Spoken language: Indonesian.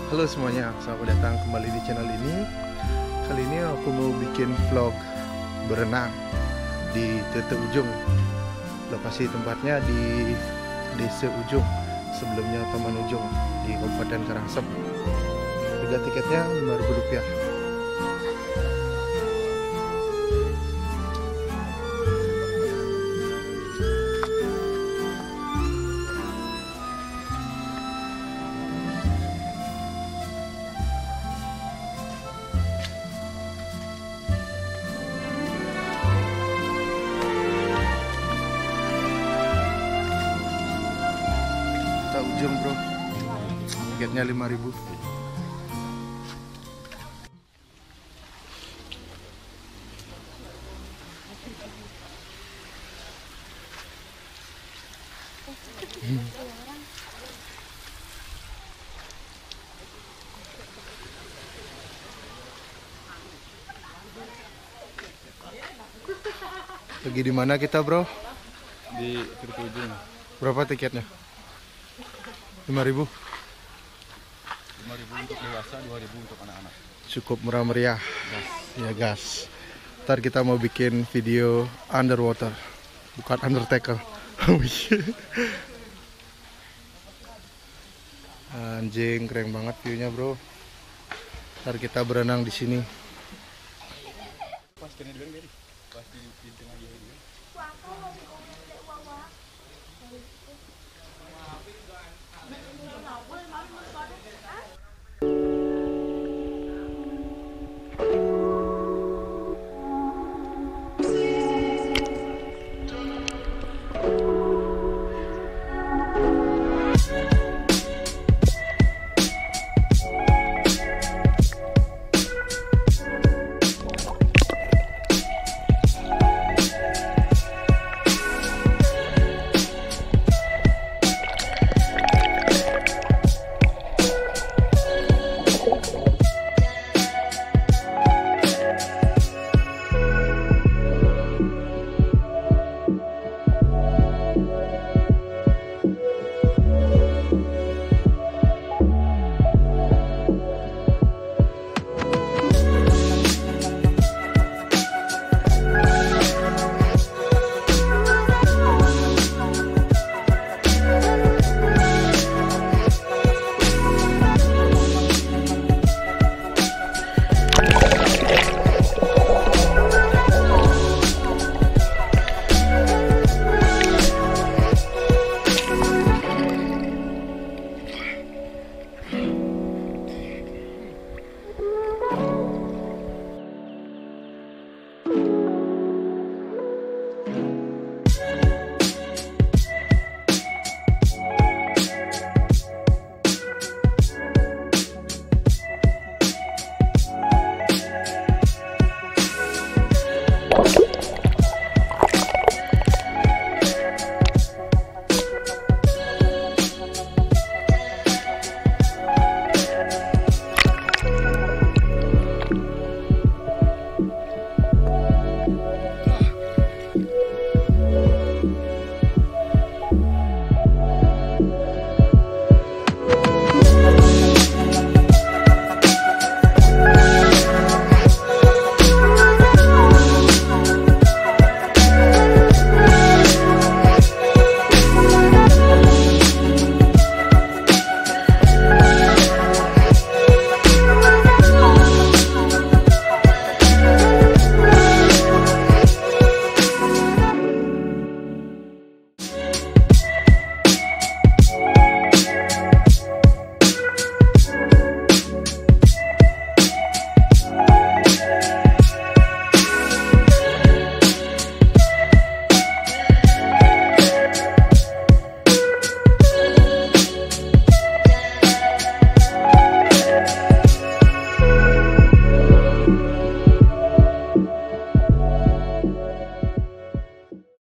Halo semuanya, selamat datang kembali di channel ini. Kali ini aku mau bikin vlog berenang di Tirta Ujung. Lokasi tempatnya di Desa Ujung, sebelumnya Taman Ujung di Kabupaten Karangasem. Harga tiketnya Rp5.000. Ujung bro, tiketnya Rp5.000. Pergi di mana kita bro? Di Tirta Ujung. Berapa tiketnya? Rp5.000. Rp5.000 untuk dewasa, Rp2.000 untuk anak-anak. Cukup murah meriah. Ya gas. Ntar kita mau bikin video underwater, bukan undertaker. Anjing, keren banget viewnya bro. Ntar kita berenang di sini. Pas kena duluan, pas di tengah dia.